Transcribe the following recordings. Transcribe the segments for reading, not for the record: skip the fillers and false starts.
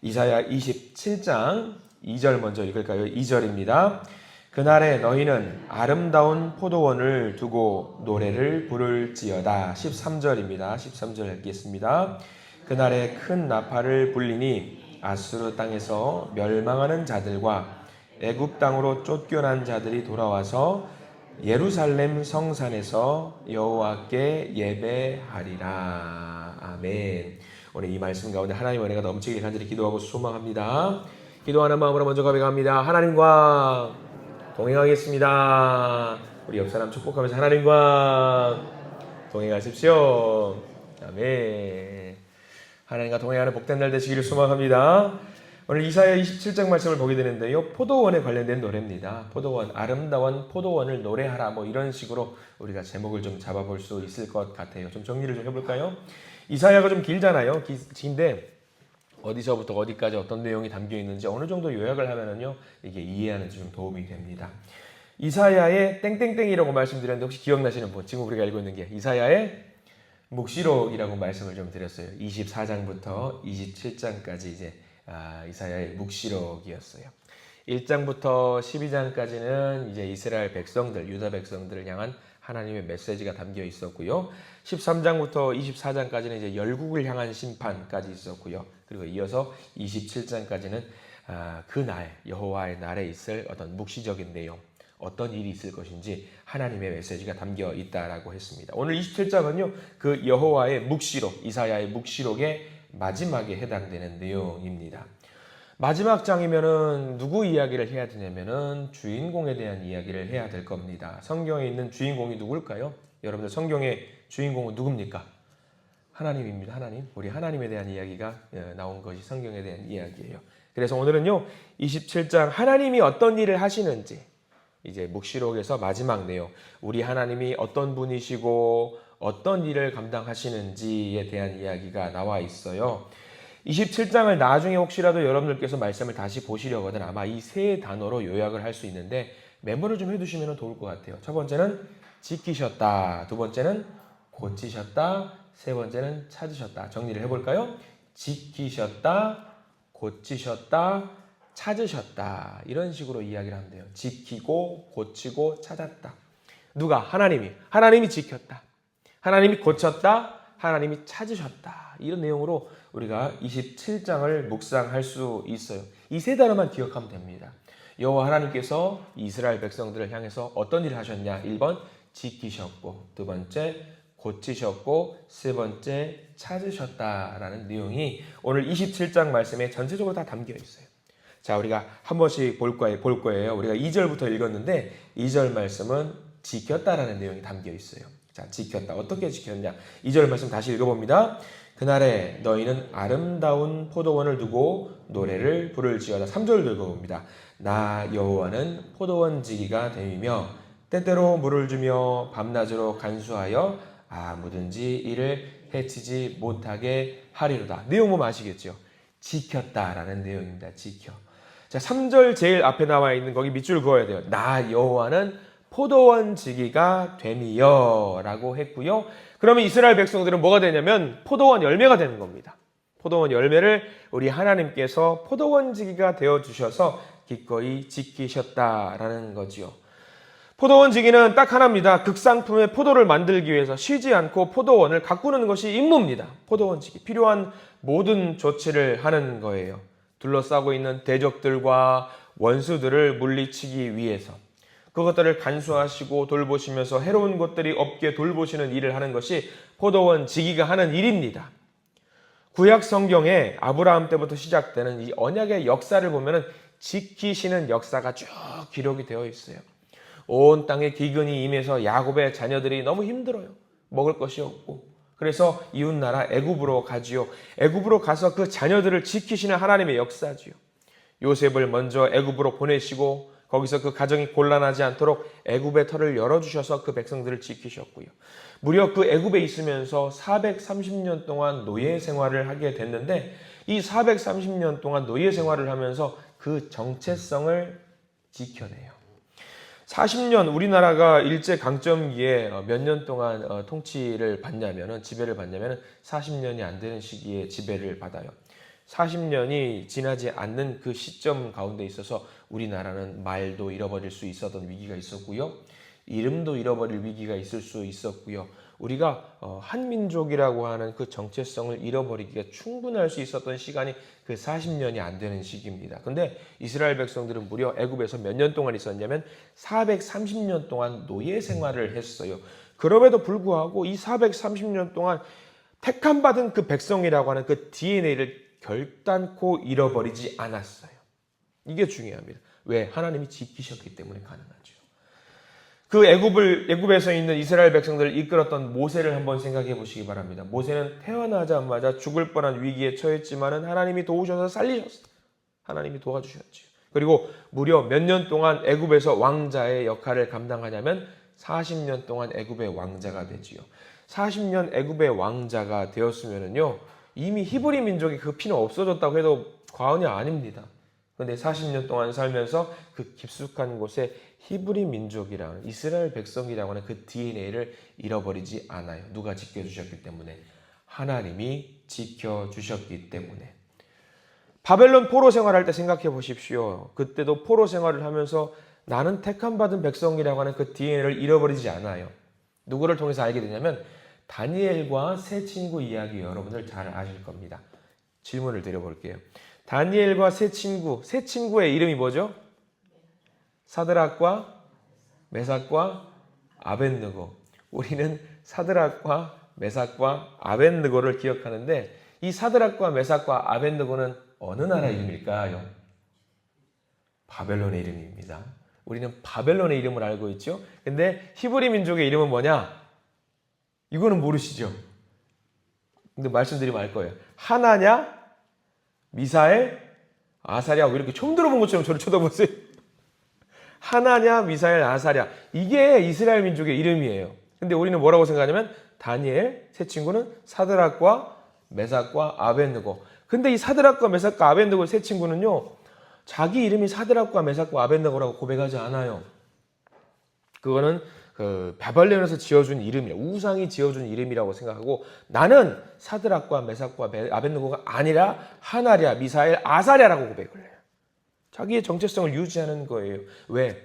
이사야 27장 2절 먼저 읽을까요? 2절입니다. 그날에 너희는 아름다운 포도원을 두고 노래를 부를지어다. 13절입니다. 13절 읽겠습니다. 그날에 큰 나팔을 불리니 아수르 땅에서 멸망하는 자들과 애굽 땅으로 쫓겨난 자들이 돌아와서 예루살렘 성산에서 여호와께 예배하리라. 아멘. 오늘 이 말씀 가운데 하나님의 은혜가 넘치기를 간절히 기도하고 소망합니다. 기도하는 마음으로 먼저 고백합니다. 하나님과 동행하겠습니다. 우리 옆 사람 축복하면서 하나님과 동행하십시오. 아멘. 하나님과 동행하는 복된 날 되시기를 소망합니다. 오늘 이사야 27장 말씀을 보게 되는데요. 포도원에 관련된 노래입니다. 포도원, 아름다운 포도원을 노래하라. 이런 식으로 우리가 제목을 좀 잡아볼 수 있을 것 같아요. 좀 정리를 좀 해볼까요? 이사야가 좀 길잖아요. 긴데 어디서부터 어디까지 어떤 내용이 담겨 있는지 어느 정도 요약을 하면은요, 이게 이해하는 데 좀 도움이 됩니다. 이사야의 땡땡땡이라고 말씀드렸는데 혹시 기억나시는 분? 지금 우리가 알고 있는 게 이사야의 묵시록이라고 말씀을 좀 드렸어요. 24장부터 27장까지 이제 이사야의 묵시록이었어요. 1장부터 12장까지는 이제 이스라엘 백성들, 유다 백성들을 향한 하나님의 메시지가 담겨 있었고요. 13장부터 24장까지는 이제 열국을 향한 심판까지 있었고요. 그리고 이어서 27장까지는 그날 여호와의 날에 있을 어떤 묵시적인 내용, 어떤 일이 있을 것인지 하나님의 메시지가 담겨 있다라고 했습니다. 오늘 27장은요, 그 여호와의 묵시록, 이사야의 묵시록의 마지막에 해당되는 내용입니다. 마지막 장이면은 누구 이야기를 해야 되냐면은 주인공에 대한 이야기를 해야 될 겁니다. 성경에 있는 주인공이 누굴까요? 여러분들 성경의 주인공은 누굽니까? 하나님입니다. 하나님. 우리 하나님에 대한 이야기가 나온 것이 성경에 대한 이야기예요. 그래서 오늘은요, 27장 하나님이 어떤 일을 하시는지, 이제 묵시록에서 마지막 내용, 우리 하나님이 어떤 분이시고 어떤 일을 감당하시는지에 대한 이야기가 나와 있어요. 27장을 나중에 혹시라도 여러분들께서 말씀을 다시 보시려거든 아마 이 세 단어로 요약을 할 수 있는데 메모를 좀 해두시면 좋을 것 같아요. 첫 번째는 지키셨다, 두 번째는 고치셨다, 세 번째는 찾으셨다. 정리를 해볼까요? 지키셨다, 고치셨다, 찾으셨다. 이런 식으로 이야기를 하면 돼요. 지키고 고치고 찾았다. 누가? 하나님이 지켰다, 하나님이 고쳤다, 하나님이 찾으셨다. 이런 내용으로 우리가 27장을 묵상할 수 있어요. 이 세 단어만 기억하면 됩니다. 여호와 하나님께서 이스라엘 백성들을 향해서 어떤 일을 하셨냐? 1번 지키셨고, 두 번째 고치셨고, 세 번째 찾으셨다라는 내용이 오늘 27장 말씀에 전체적으로 다 담겨 있어요. 자, 우리가 한 번씩 볼 거예요. 우리가 2절부터 읽었는데 2절 말씀은 지켰다라는 내용이 담겨 있어요. 자, 지켰다. 어떻게 지켰냐? 2절 말씀 다시 읽어봅니다. 그날에 너희는 아름다운 포도원을 두고 노래를 부를지어다. 3절 읽어봅니다. 나 여호와는 포도원 지기가 됨이며 때때로 물을 주며 밤낮으로 간수하여 아무든지 이를 해치지 못하게 하리로다. 내용 보면 아시겠죠? 지켰다라는 내용입니다. 지켜. 자, 3절 제일 앞에 나와 있는 거기 밑줄 그어야 돼요. 나 여호와는 포도원 지기가 됨이여 라고 했고요. 그러면 이스라엘 백성들은 뭐가 되냐면 포도원 열매가 되는 겁니다. 포도원 열매를 우리 하나님께서 포도원 지기가 되어주셔서 기꺼이 지키셨다라는 거지요. 포도원 지기는 딱 하나입니다. 극상품의 포도를 만들기 위해서 쉬지 않고 포도원을 가꾸는 것이 임무입니다. 포도원 지기. 필요한 모든 조치를 하는 거예요. 둘러싸고 있는 대적들과 원수들을 물리치기 위해서. 그것들을 간수하시고 돌보시면서 해로운 것들이 없게 돌보시는 일을 하는 것이 포도원 지기가 하는 일입니다. 구약 성경에 아브라함 때부터 시작되는 이 언약의 역사를 보면은 지키시는 역사가 쭉 기록이 되어 있어요. 온 땅에 기근이 임해서 야곱의 자녀들이 너무 힘들어요. 먹을 것이 없고. 그래서 이웃나라 애굽으로 가지요. 애굽으로 가서 그 자녀들을 지키시는 하나님의 역사지요. 요셉을 먼저 애굽으로 보내시고 거기서 그 가정이 곤란하지 않도록 애굽의 터를 열어주셔서 그 백성들을 지키셨고요. 무려 그 애굽에 있으면서 430년 동안 노예 생활을 하게 됐는데 이 430년 동안 노예 생활을 하면서 그 정체성을 지켜내요. 40년 우리나라가 일제 강점기에 몇 년 동안 통치를 받냐면은 지배를 받냐면은 40년이 안 되는 시기에 지배를 받아요. 40년이 지나지 않는 그 시점 가운데 있어서 우리나라는 말도 잃어버릴 수 있었던 위기가 있었고요. 이름도 잃어버릴 위기가 있을 수 있었고요. 우리가 한민족이라고 하는 그 정체성을 잃어버리기가 충분할 수 있었던 시간이 그 40년이 안 되는 시기입니다. 근데 이스라엘 백성들은 무려 애굽에서 몇 년 동안 있었냐면 430년 동안 노예 생활을 했어요. 그럼에도 불구하고 이 430년 동안 택함받은 그 백성이라고 하는 그 DNA를 결단코 잃어버리지 않았어요. 이게 중요합니다. 왜? 하나님이 지키셨기 때문에 가능하죠. 그 애굽에서 있는 이스라엘 백성들을 이끌었던 모세를 한번 생각해 보시기 바랍니다. 모세는 태어나자마자 죽을 뻔한 위기에 처했지만은 하나님이 도우셔서 살리셨어요. 하나님이 도와주셨죠. 그리고 무려 몇 년 동안 애굽에서 왕자의 역할을 감당하냐면 40년 동안 애굽의 왕자가 되지요. 40년 애굽의 왕자가 되었으면은요, 이미 히브리 민족이 그 피는 없어졌다고 해도 과언이 아닙니다. 그런데 40년 동안 살면서 그 깊숙한 곳에 히브리 민족이랑 이스라엘 백성이라고 하는 그 DNA를 잃어버리지 않아요. 누가 지켜주셨기 때문에? 하나님이 지켜주셨기 때문에. 바벨론 포로 생활할 때 생각해 보십시오. 그때도 포로 생활을 하면서 나는 택함받은 백성이라고 하는 그 DNA를 잃어버리지 않아요. 누구를 통해서 알게 되냐면 다니엘과 세 친구 이야기 여러분들 잘 아실 겁니다. 질문을 드려볼게요. 다니엘과 세 친구의 이름이 뭐죠? 사드락과 메삭과 아벳느고. 우리는 사드락과 메삭과 아벳느고를 기억하는데 이 사드락과 메삭과 아벳느고는 어느 나라 이름일까요? 바벨론의 이름입니다. 우리는 바벨론의 이름을 알고 있죠. 근데 히브리 민족의 이름은 뭐냐? 이거는 모르시죠? 근데 말씀드리면 알 거예요. 하나냐, 미사엘, 아사랴. 왜 이렇게 처음 들어본 것처럼 저를 쳐다보세요? 하나냐, 미사엘, 아사랴. 이게 이스라엘 민족의 이름이에요. 근데 우리는 뭐라고 생각하냐면 다니엘, 세 친구는 사드락과 메삭과 아벳느고. 근데 이 사드락과 메삭과 아벳느고 세 친구는요, 자기 이름이 사드락과 메삭과 아벳느고라고 고백하지 않아요. 그거는 바벨론에서 지어준 이름이에요. 우상이 지어준 이름이라고 생각하고 나는 사드락과 메삭과 아벳느고가 아니라 하나랴, 미사엘, 아사랴라고 고백을 해요. 자기의 정체성을 유지하는 거예요. 왜?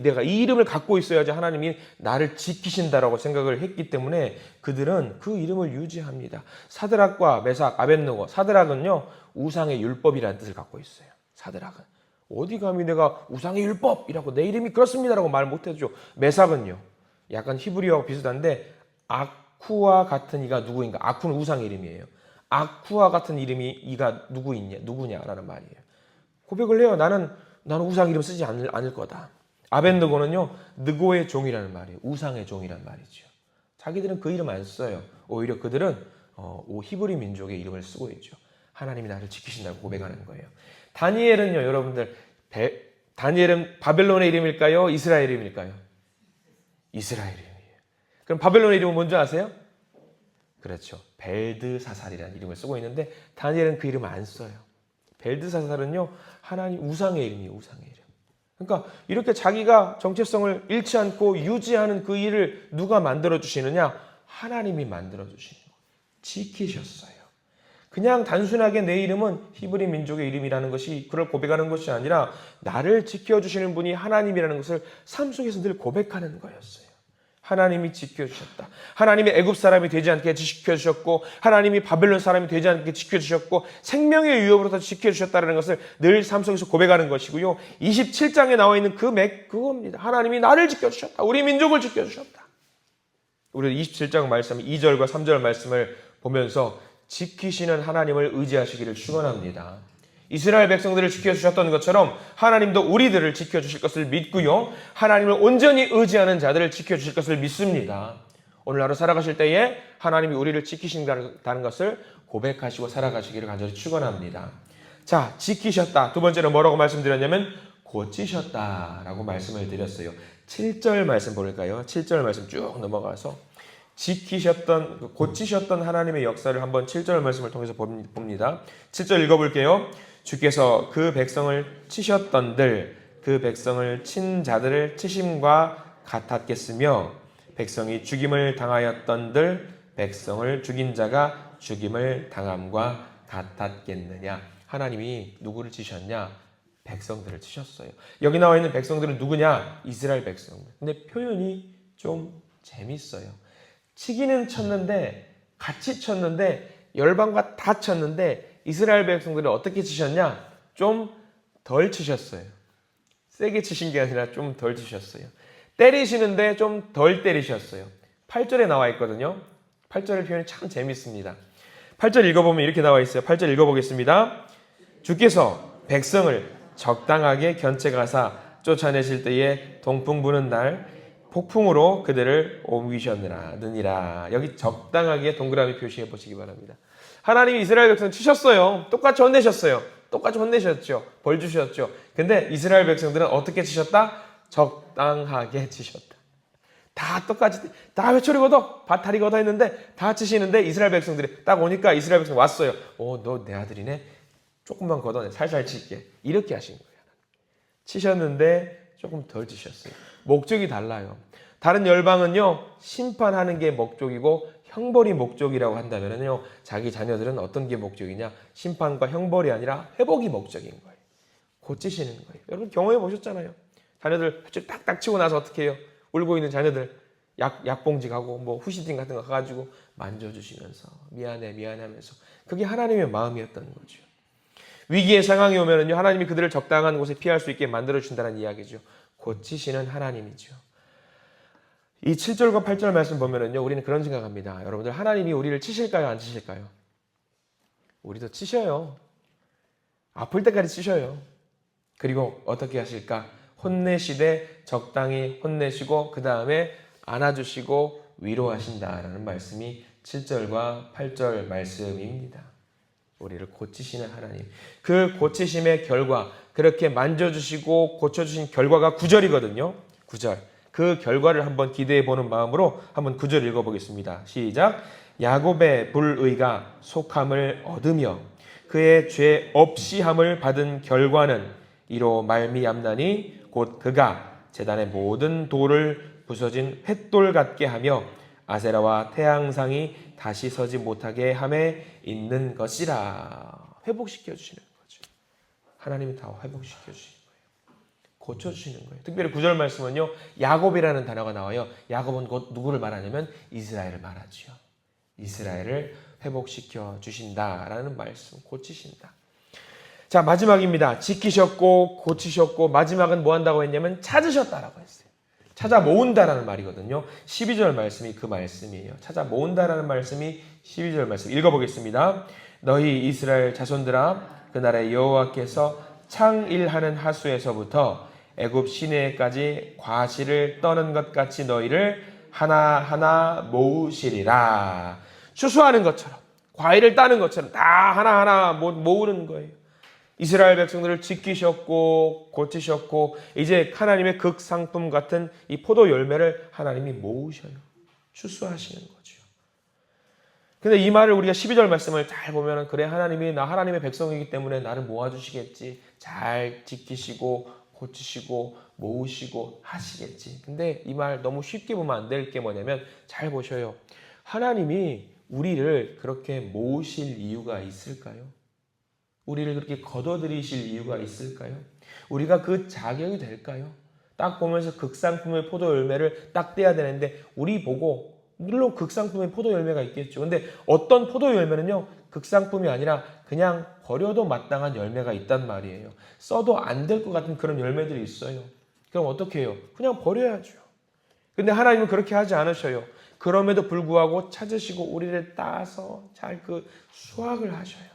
내가 이 이름을 갖고 있어야지 하나님이 나를 지키신다라고 생각을 했기 때문에 그들은 그 이름을 유지합니다. 사드락과 메삭, 아벳느고. 사드락은요, 우상의 율법이라는 뜻을 갖고 있어요. 사드락은. 어디 감히 내가 우상의 율법이라고 내 이름이 그렇습니다라고 말 못해줘. 메삭은요, 약간 히브리어하고 비슷한데 아쿠와 같은 이가 누구인가? 아쿠는 우상의 이름이에요. 아쿠와 같은 이름이 이가 누구냐라는 말이에요. 고백을 해요. 나는 우상 이름 쓰지 않을 거다. 아벳느고는요, 느고의 종이라는 말이에요. 우상의 종이라는 말이죠. 자기들은 그 이름 안 써요. 오히려 그들은 히브리 민족의 이름을 쓰고 있죠. 하나님이 나를 지키신다고 고백하는 거예요. 다니엘은요, 여러분들, 다니엘은 바벨론의 이름일까요? 이스라엘 이름일까요? 이스라엘 이름이에요. 그럼 바벨론의 이름은 뭔지 아세요? 그렇죠. 벨드사살이라는 이름을 쓰고 있는데 다니엘은 그 이름을 안 써요. 벨드사살은요, 하나님 우상의 이름이에요. 우상의 이름. 그러니까 이렇게 자기가 정체성을 잃지 않고 유지하는 그 일을 누가 만들어주시느냐? 하나님이 만들어주시는 거예요. 지키셨어요. 그냥 단순하게 내 이름은 히브리 민족의 이름이라는 것이 그걸 고백하는 것이 아니라 나를 지켜주시는 분이 하나님이라는 것을 삶 속에서 늘 고백하는 거였어요. 하나님이 지켜주셨다. 하나님이 애굽 사람이 되지 않게 지켜주셨고 하나님이 바벨론 사람이 되지 않게 지켜주셨고 생명의 위협으로부터 지켜주셨다는 것을 늘 삶 속에서 고백하는 것이고요. 27장에 나와 있는 그겁니다. 하나님이 나를 지켜주셨다. 우리 민족을 지켜주셨다. 우리 27장 말씀 2절과 3절 말씀을 보면서 지키시는 하나님을 의지하시기를 축원합니다. 이스라엘 백성들을 지켜주셨던 것처럼 하나님도 우리들을 지켜주실 것을 믿고요. 하나님을 온전히 의지하는 자들을 지켜주실 것을 믿습니다. 오늘 하루 살아가실 때에 하나님이 우리를 지키신다는 것을 고백하시고 살아가시기를 간절히 축원합니다. 자, 지키셨다. 두 번째는 뭐라고 말씀드렸냐면 고치셨다라고 말씀을 드렸어요. 7절 말씀 볼까요? 7절 말씀 쭉 넘어가서 고치셨던 하나님의 역사를 한번 7절 말씀을 통해서 봅니다. 7절 읽어볼게요. 주께서 그 백성을 치셨던들 그 백성을 친 자들을 치심과 같았겠으며 백성이 죽임을 당하였던들 백성을 죽인 자가 죽임을 당함과 같았겠느냐. 하나님이 누구를 치셨냐? 백성들을 치셨어요. 여기 나와 있는 백성들은 누구냐? 이스라엘 백성들. 근데 표현이 좀 재밌어요. 치기는 쳤는데, 같이 쳤는데, 열방과 다 쳤는데, 이스라엘 백성들을 어떻게 치셨냐? 좀 덜 치셨어요. 세게 치신 게 아니라 좀 덜 치셨어요. 때리시는데 좀 덜 때리셨어요. 8절에 나와 있거든요. 8절의 표현이 참 재밌습니다. 8절 읽어보면 이렇게 나와 있어요. 8절 읽어보겠습니다. 주께서 백성을 적당하게 견책하사 쫓아내실 때에 동풍 부는 날 폭풍으로 그들을 옮기셨느니라. 여기 적당하게 동그라미 표시해 보시기 바랍니다. 하나님이 이스라엘 백성 치셨어요. 똑같이 혼내셨어요. 똑같이 혼내셨죠. 벌 주셨죠. 근데 이스라엘 백성들은 어떻게 치셨다? 적당하게 치셨다. 다 똑같이, 다 회초리 걷어, 밭다리 걷어 했는데 다 치시는데 이스라엘 백성들이 딱 오니까 이스라엘 백성 왔어요. 너 내 아들이네. 조금만 걷어내. 살살 칠게. 이렇게 하신 거예요. 치셨는데 조금 덜 치셨어요. 목적이 달라요. 다른 열방은요, 심판하는 게 목적이고 형벌이 목적이라고 한다면요, 자기 자녀들은 어떤 게 목적이냐? 심판과 형벌이 아니라 회복이 목적인 거예요. 고치시는 거예요. 여러분 경험해 보셨잖아요. 자녀들 딱딱 치고 나서 어떻게 해요? 울고 있는 자녀들 약봉지 가고 뭐 후시딘 같은 거 가가지고 만져주시면서 미안해 하면서 그게 하나님의 마음이었던 거죠. 위기의 상황이 오면은요, 하나님이 그들을 적당한 곳에 피할 수 있게 만들어 주신다는 이야기죠. 고치시는 하나님이죠. 이 7절과 8절 말씀 보면은요, 우리는 그런 생각합니다. 여러분들, 하나님이 우리를 치실까요, 안 치실까요? 우리도 치셔요. 아플 때까지 치셔요. 그리고 어떻게 하실까? 혼내시되 적당히 혼내시고 그 다음에 안아주시고 위로하신다라는 말씀이 7절과 8절 말씀입니다. 우리를 고치시는 하나님. 그 고치심의 결과, 그렇게 만져주시고 고쳐주신 결과가 9절이거든요. 9절. 그 결과를 한번 기대해 보는 마음으로 한번 9절 읽어보겠습니다. 시작. 야곱의 불의가 속함을 얻으며 그의 죄 없이 함을 받은 결과는 이로 말미암나니 곧 그가 제단의 모든 돌을 부서진 횃돌 같게 하며 아세라와 태양상이 다시 서지 못하게 함에 있는 것이라. 회복시켜 주시는 거죠. 하나님이 다 회복시켜 주시는 거예요. 고쳐주시는 거예요. 특별히 9절 말씀은요, 야곱이라는 단어가 나와요. 야곱은 곧 누구를 말하냐면 이스라엘을 말하죠. 이스라엘을 회복시켜 주신다라는 말씀, 고치신다. 자, 마지막입니다. 지키셨고 고치셨고 마지막은 뭐 한다고 했냐면 찾으셨다라고 했어요. 찾아 모은다라는 말이거든요. 12절 말씀이 그 말씀이에요. 찾아 모은다라는 말씀이 12절 말씀. 읽어보겠습니다. 너희 이스라엘 자손들아, 그날의 여호와께서 창일하는 하수에서부터 애굽 시내까지 과실을 떠는 것 같이 너희를 하나하나 모으시리라. 추수하는 것처럼, 과일을 따는 것처럼 다 하나하나 모으는 거예요. 이스라엘 백성들을 지키셨고 고치셨고 이제 하나님의 극상품 같은 이 포도 열매를 하나님이 모으셔요. 추수하시는 거죠. 근데 이 말을 우리가 12절 말씀을 잘 보면, 그래, 하나님이 나 하나님의 백성이기 때문에 나를 모아주시겠지. 잘 지키시고 고치시고 모으시고 하시겠지. 근데 이 말 너무 쉽게 보면 안 될 게 뭐냐면, 잘 보셔요. 하나님이 우리를 그렇게 모으실 이유가 있을까요? 우리를 그렇게 거둬들이실 이유가 있을까요? 우리가 그 자격이 될까요? 딱 보면서 극상품의 포도 열매를 딱 떼야 되는데, 우리 보고, 물론 극상품의 포도 열매가 있겠죠. 근데 어떤 포도 열매는요, 극상품이 아니라 그냥 버려도 마땅한 열매가 있단 말이에요. 써도 안 될 것 같은 그런 열매들이 있어요. 그럼 어떻게 해요? 그냥 버려야죠. 근데 하나님은 그렇게 하지 않으셔요. 그럼에도 불구하고 찾으시고 우리를 따서 잘 그 수확을 하셔요.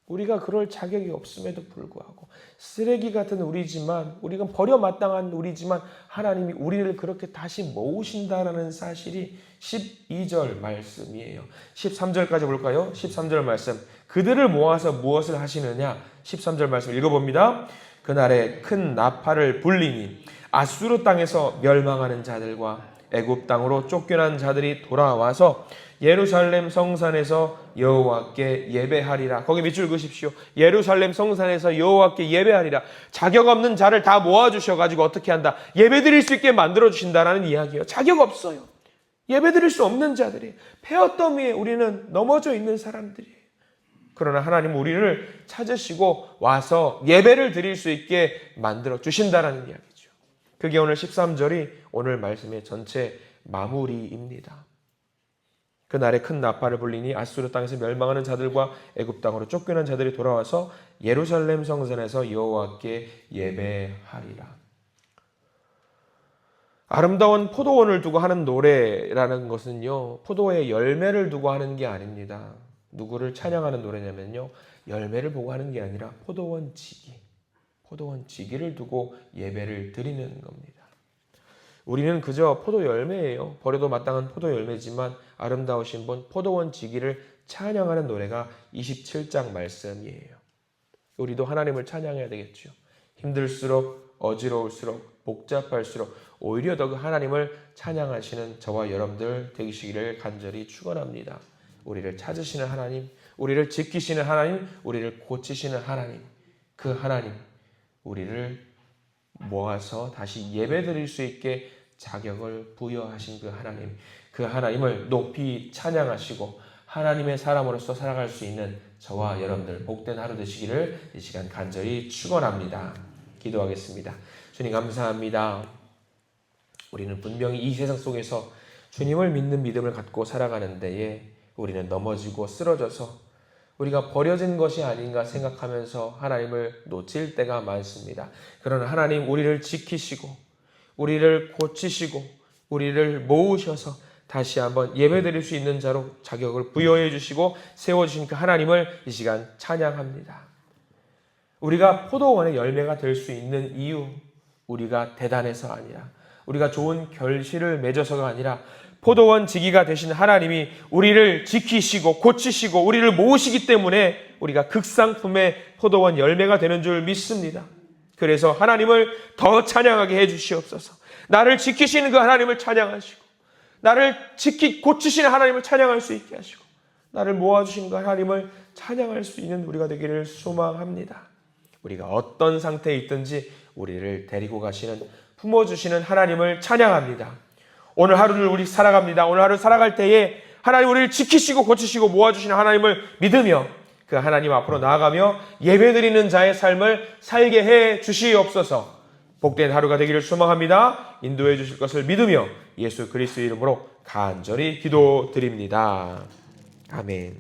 우리가 그럴 자격이 없음에도 불구하고 쓰레기 같은 우리지만, 우리가 버려 마땅한 우리지만 하나님이 우리를 그렇게 다시 모으신다라는 사실이 12절 말씀이에요. 13절까지 볼까요? 13절 말씀. 그들을 모아서 무엇을 하시느냐? 13절 말씀 읽어봅니다. 그날에 큰 나팔을 불리니 아수르 땅에서 멸망하는 자들과 애굽 땅으로 쫓겨난 자들이 돌아와서 예루살렘 성산에서 여호와께 예배하리라. 거기 밑줄 그으십시오. 예루살렘 성산에서 여호와께 예배하리라. 자격 없는 자를 다 모아주셔가지고 어떻게 한다? 예배드릴 수 있게 만들어주신다라는 이야기예요. 자격 없어요. 예배드릴 수 없는 자들이, 폐어더미에 우리는 넘어져 있는 사람들이에요. 그러나 하나님 우리를 찾으시고 와서 예배를 드릴 수 있게 만들어 주신다라는 이야기죠. 그게 오늘 13절이 오늘 말씀의 전체 마무리입니다. 그날에 큰 나팔을 불리니 아수르 땅에서 멸망하는 자들과 애굽 땅으로 쫓겨난 자들이 돌아와서 예루살렘 성전에서 여호와께 예배하리라. 아름다운 포도원을 두고 하는 노래라는 것은요, 포도의 열매를 두고 하는 게 아닙니다. 누구를 찬양하는 노래냐면요, 열매를 보고 하는 게 아니라 포도원 지기를 두고 예배를 드리는 겁니다. 우리는 그저 포도 열매예요. 버려도 마땅한 포도 열매지만 아름다우신 분 포도원 지기를 찬양하는 노래가 27장 말씀이에요. 우리도 하나님을 찬양해야 되겠죠. 힘들수록, 어지러울수록, 복잡할수록 오히려 더 그 하나님을 찬양하시는 저와 여러분들 되시기를 간절히 축원합니다. 우리를 찾으시는 하나님, 우리를 지키시는 하나님, 우리를 고치시는 하나님, 그 하나님 우리를 모아서 다시 예배드릴 수 있게 자격을 부여하신 그 하나님을 높이 찬양하시고 하나님의 사람으로서 살아갈 수 있는 저와 여러분들 복된 하루 되시기를 이 시간 간절히 축원합니다. 기도하겠습니다. 주님 감사합니다. 우리는 분명히 이 세상 속에서 주님을 믿는 믿음을 갖고 살아가는 데에 우리는 넘어지고 쓰러져서 우리가 버려진 것이 아닌가 생각하면서 하나님을 놓칠 때가 많습니다. 그러나 하나님 우리를 지키시고 우리를 고치시고 우리를 모으셔서 다시 한번 예배드릴 수 있는 자로 자격을 부여해 주시고 세워주신 그 하나님을 이 시간 찬양합니다. 우리가 포도원의 열매가 될 수 있는 이유, 우리가 대단해서 아니라 우리가 좋은 결실을 맺어서가 아니라 포도원 지기가 되신 하나님이 우리를 지키시고 고치시고 우리를 모으시기 때문에 우리가 극상품의 포도원 열매가 되는 줄 믿습니다. 그래서 하나님을 더 찬양하게 해주시옵소서. 나를 지키시는 그 하나님을 찬양하시고 나를 고치시는 하나님을 찬양할 수 있게 하시고 나를 모아주신 그 하나님을 찬양할 수 있는 우리가 되기를 소망합니다. 우리가 어떤 상태에 있든지 우리를 데리고 가시는 품어주시는 하나님을 찬양합니다. 오늘 하루를 우리 살아갑니다. 오늘 하루 살아갈 때에 하나님 우리를 지키시고 고치시고 모아주시는 하나님을 믿으며 그 하나님 앞으로 나아가며 예배드리는 자의 삶을 살게 해 주시옵소서. 복된 하루가 되기를 소망합니다. 인도해 주실 것을 믿으며 예수 그리스도 이름으로 간절히 기도드립니다. 아멘.